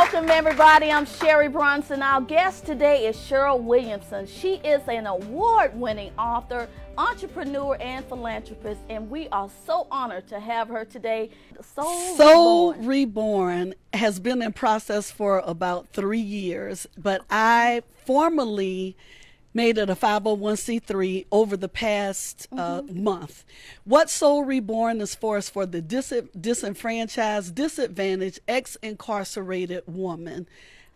Welcome, everybody. I'm Sherry Bronson. Our guest today is Cheryl Williamson. She is an award-winning author, entrepreneur, and philanthropist, and we are so honored to have her today. Soul Reborn has been in process for about 3 years, but I formally made it a 501c3 over the past month. What Soul Reborn is for is for the disenfranchised, disadvantaged, ex-incarcerated woman.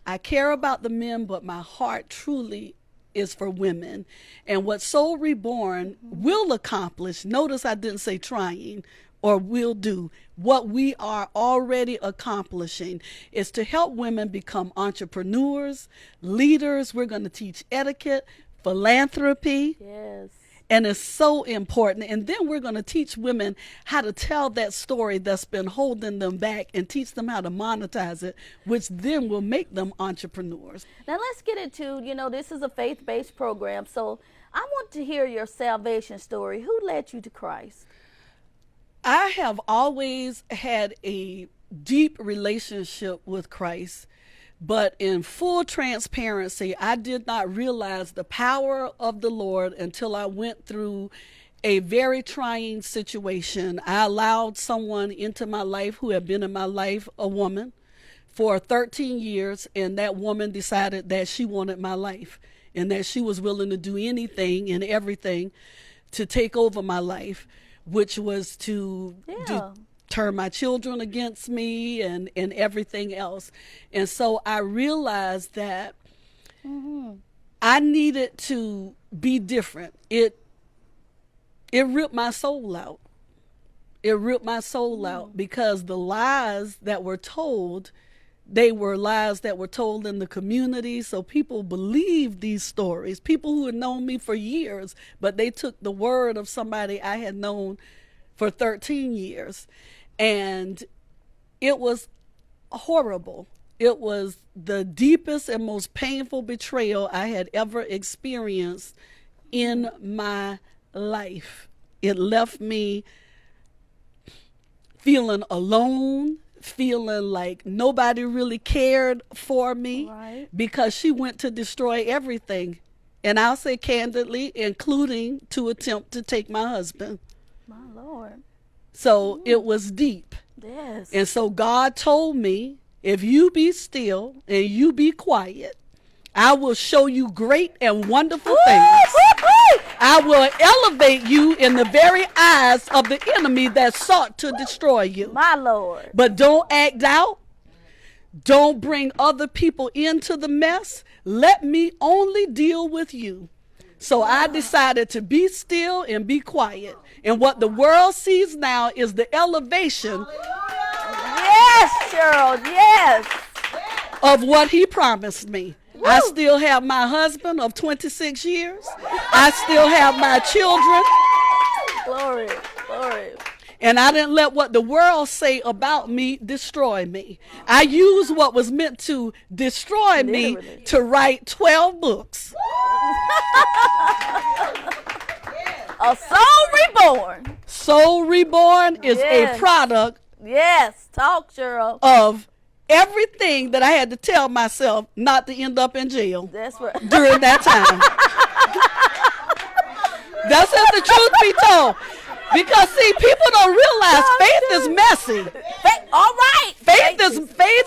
I care about the men, but my heart truly is for women. And what Soul Reborn will accomplish, notice I didn't say trying, or will do, what we are already accomplishing is to help women become entrepreneurs, leaders. We're going to teach etiquette, philanthropy. Yes. And it's so important. And then we're going to teach women how to tell that story that's been holding them back and teach them how to monetize it, which then will make them entrepreneurs. Now let's get into, this is a faith-based program. So I want to hear your salvation story. Who led you to Christ? I have always had a deep relationship with Christ. But in full transparency, I did not realize the power of the Lord until I went through a very trying situation. I allowed someone into my life who had been in my life, a woman, for 13 years, and that woman decided that she wanted my life and that she was willing to do anything and everything to take over my life, which was to turn my children against me and everything else. And so I realized that I needed to be different. It ripped my soul out. It ripped my soul out because the lies that were told, they were lies that were told in the community. So people believed these stories. People who had known me for years, but they took the word of somebody I had known for 13 years. And it was horrible. It was the deepest and most painful betrayal I had ever experienced in my life. It left me feeling alone, feeling like nobody really cared for me, because she went to destroy everything. And I'll say candidly, including to attempt to take my husband. My Lord. So it was deep. Yes. And so God told me, if you be still and you be quiet, I will show you great and wonderful things. I will elevate you in the very eyes of the enemy that sought to destroy you. My Lord. But don't act out. Don't bring other people into the mess. Let me only deal with you. So I decided to be still and be quiet. And what the world sees now is the elevation. Yes, Cheryl, yes. Of what he promised me. Woo. I still have my husband of 26 years. I still have my children. Glory, glory. And I didn't let what the world say about me destroy me. I used what was meant to destroy me to write 12 books. A Soul Reborn. Soul Reborn is a product. Yes, talk, Cheryl. Of everything that I had to tell myself not to end up in jail. That's right. During that time. That's if the truth be told. Because see, people don't realize faith is messy. All right. Faith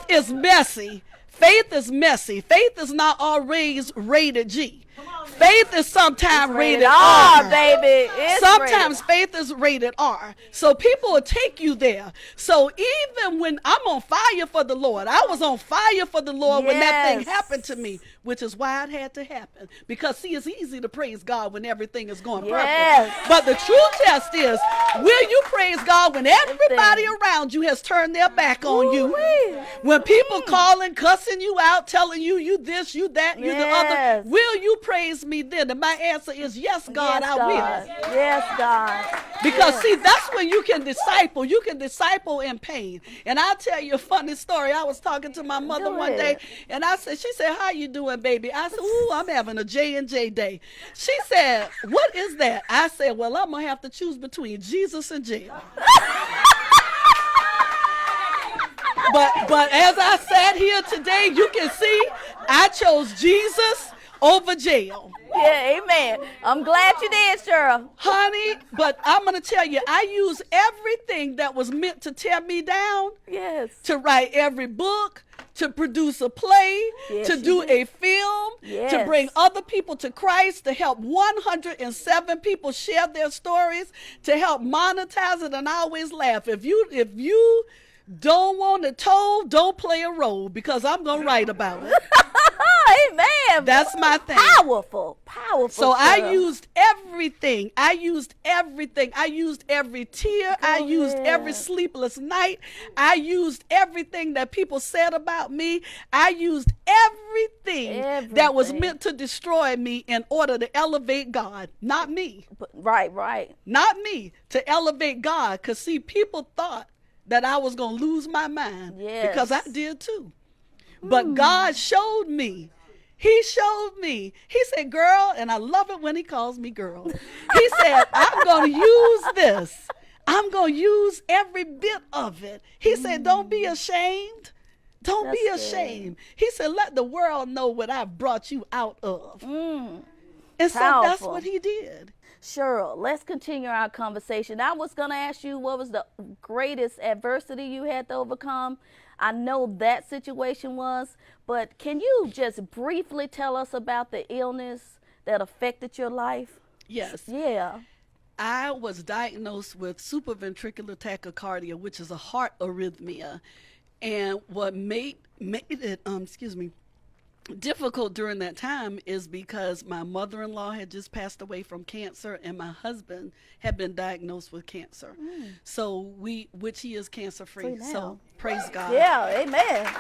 is messy. Faith is messy. Faith is not always rated G. Faith is sometimes rated R, baby. Sometimes faith is rated R. So people will take you there. So even when I'm on fire for the Lord, I was on fire for the Lord when that thing happened to me, which is why it had to happen. Because see, it's easy to praise God when everything is going perfect. But the true test is, will you praise God when everybody around you has turned their back on you? When people calling, cussing you out, telling you, you this, you that, you the other, will you praise me then? And my answer is yes, God, I will. Yes, God. Because see, that's when you can disciple. You can disciple in pain. And I'll tell you a funny story. I was talking to my mother one day, and she said, how you doing, baby? I said, ooh, I'm having a J&J day. She said, what is that? I said, well, I'm going to have to choose between Jesus and jail. But as I sat here today, you can see I chose Jesus over jail. Yeah, amen. I'm glad you did, Cheryl. Honey, but I'm going to tell you, I used everything that was meant to tear me down. Yes. To write every book, to produce a play, Yes, to do a film, Yes. to bring other people to Christ, to help 107 people share their stories, to help monetize it. And I always laugh. If you don't want to toll, don't play a role, because I'm going to write about it. Amen. That's my thing. Powerful. So Cheryl. I used everything. I used everything. I used every tear. I used every sleepless night. I used everything that people said about me. I used everything that was meant to destroy me in order to elevate God. Not me. Right. Not me. To elevate God. Because, see, people thought that I was going to lose my mind. Yes. Because I did too. But God showed me. He showed me. He said, girl, and I love it when he calls me girl. He said, I'm going to use this. I'm going to use every bit of it. He said, don't be ashamed. Don't be ashamed. He said, let the world know what I brought you out of. And so that's what he did. Cheryl, let's continue our conversation. I was going to ask you, what was the greatest adversity you had to overcome? I know that situation was, but can you just briefly tell us about the illness that affected your life? Yes. Yeah. I was diagnosed with supraventricular tachycardia, which is a heart arrhythmia. And what made it, difficult during that time is because my mother-in-law had just passed away from cancer, and my husband had been diagnosed with cancer. So which he is cancer free. So praise God. Yeah, amen.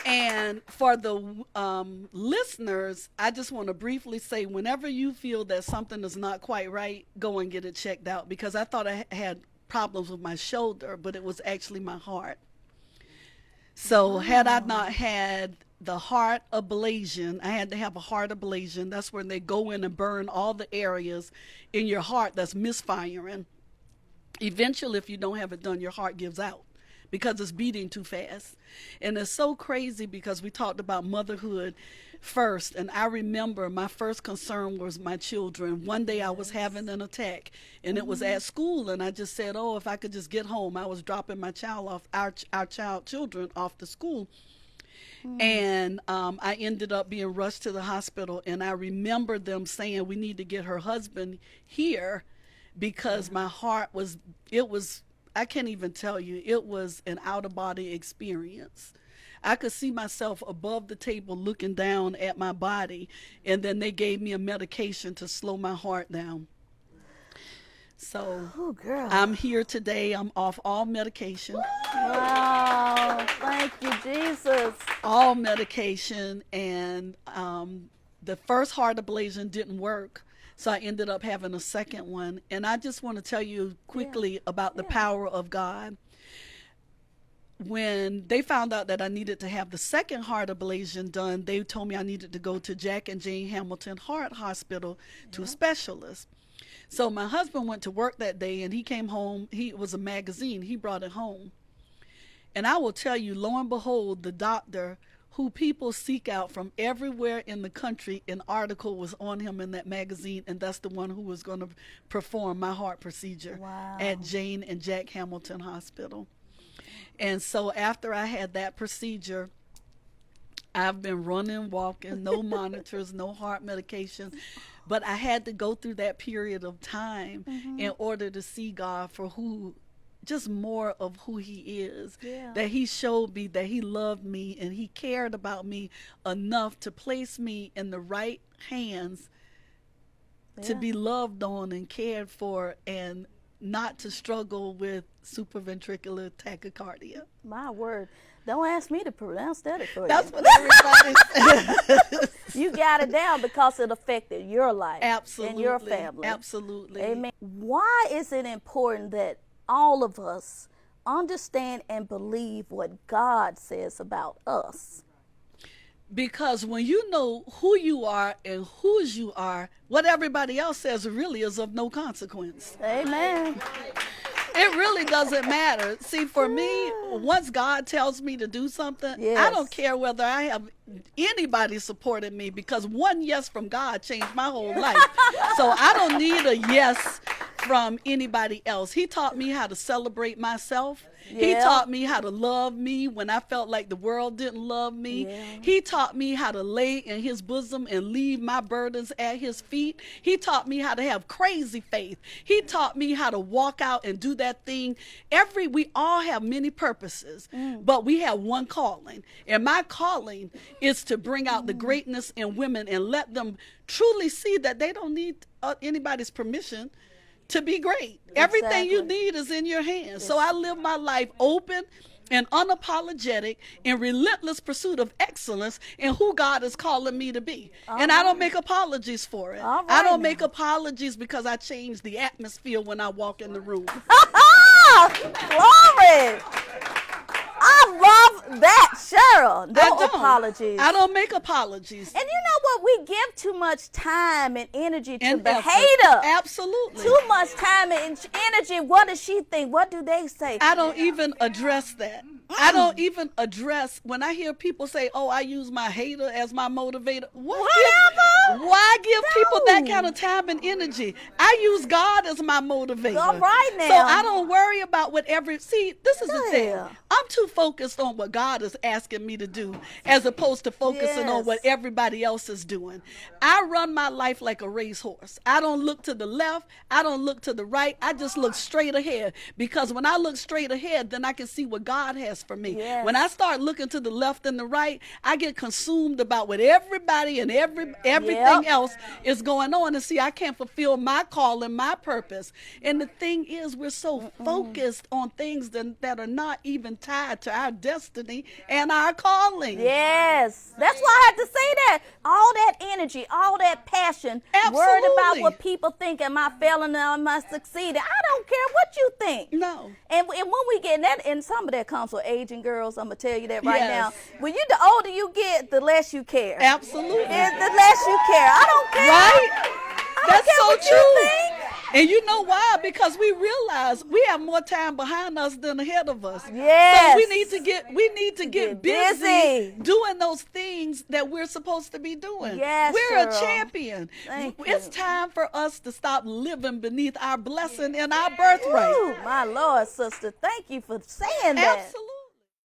And for the listeners, I just want to briefly say, whenever you feel that something is not quite right, go and get it checked out, because I thought I had problems with my shoulder, but it was actually my heart. So had I not had the heart ablation, I had to have a heart ablation. That's when they go in and burn all the areas in your heart that's misfiring. Eventually, if you don't have it done, your heart gives out because it's beating too fast. And it's so crazy because we talked about motherhood first, and I remember my first concern was my children. One day I was having an attack, and it was at school, and I just said, oh, if I could just get home. I was dropping my child off, our children off to school. And I ended up being rushed to the hospital, and I remember them saying, we need to get her husband here, because my heart was, I can't even tell you, it was an out-of-body experience. I could see myself above the table looking down at my body, and then they gave me a medication to slow my heart down. So I'm here today. I'm off all medication. Wow, thank you, Jesus. All medication, and the first heart ablation didn't work, so I ended up having a second one. And I just want to tell you quickly about the power of God. When they found out that I needed to have the second heart ablation done, they told me I needed to go to Jack and Jane Hamilton Heart Hospital to a specialist. So my husband went to work that day, and he came home. It was a magazine. He brought it home. And I will tell you, lo and behold, the doctor who people seek out from everywhere in the country, an article was on him in that magazine, and that's the one who was going to perform my heart procedure at Jane and Jack Hamilton Hospital. And so after I had that procedure, I've been running, walking, no monitors, no heart medication. But I had to go through that period of time in order to see God for just more of who he is. That he showed me that he loved me, and he cared about me enough to place me in the right hands to be loved on and cared for, and not to struggle with supraventricular tachycardia. My word. Don't ask me to pronounce that for you. That's what everybody says. You got it down because it affected your life. Absolutely. And your family. Absolutely. Amen. Why is it important that all of us understand and believe what God says about us? Because when you know who you are and whose you are, what everybody else says really is of no consequence. Amen. It really doesn't matter. See, for me, once God tells me to do something, I Yes. don't care whether I have anybody supporting me, because one yes from God changed my whole life. So I don't need a yes from anybody else. He taught me how to celebrate myself. He Yeah. taught me how to love me when I felt like the world didn't love me. Yeah. He taught me how to lay in his bosom and leave my burdens at his feet. He taught me how to have crazy faith. He taught me how to walk out and do that thing. We all have many purposes, but we have one calling. And my calling is to bring out the greatness in women and let them truly see that they don't need anybody's permission to be great. Everything you Exactly. need is in your hands. So I live my life open and unapologetic in relentless pursuit of excellence in who God is calling me to be. And I don't make apologies for it. All I right don't now. make apologies because I change the atmosphere when I walk in the room. Glory. I love that, Cheryl. No I don't. apologies. I don't make apologies. And you know what? We give too much time and energy to And the effort. hater. Absolutely. Too much time and energy. What does she think? What do they say? I don't even address that. I don't even address when I hear people say, "Oh, I use my hater as my motivator." Whatever. Why give people that No. kind of time and energy? I use God as my motivator. All right now. So I don't worry about whatever. See, this is the thing. Yeah. I'm too focused on what God is asking me to do as opposed to focusing on Yes. what everybody else is doing. I run my life like a racehorse. I don't look to the left. I don't look to the right. I just look straight ahead, because when I look straight ahead, then I can see what God has for me. Yes. When I start looking to the left and the right, I get consumed about what everybody and everything Yep. else is going on, and see, I can't fulfill my call and my purpose. And the thing is, we're so focused on things that are not even tied to our destiny and our calling. Yes. That's why I had to say that. All that energy, all that passion, worried about Absolutely. what people think. Am I failing or am I succeeding? I don't care what you think. No. And when we get in that, and some of that comes with aging, girls, I'm going to tell you that right Yes. now. When the older you get, the less you care. Absolutely. And the less you care. I don't care. Right? I don't That's care so what true. you think. And you know why? Because we realize we have more time behind us than ahead of us. Yes. So we need to get Get busy, busy. doing those things that we're supposed to be doing. Yes, we're a Cheryl. champion. Thank It's you. time for us to stop living beneath our blessing and our birthright. Ooh, my Lord, sister. Thank you for saying that. Absolutely.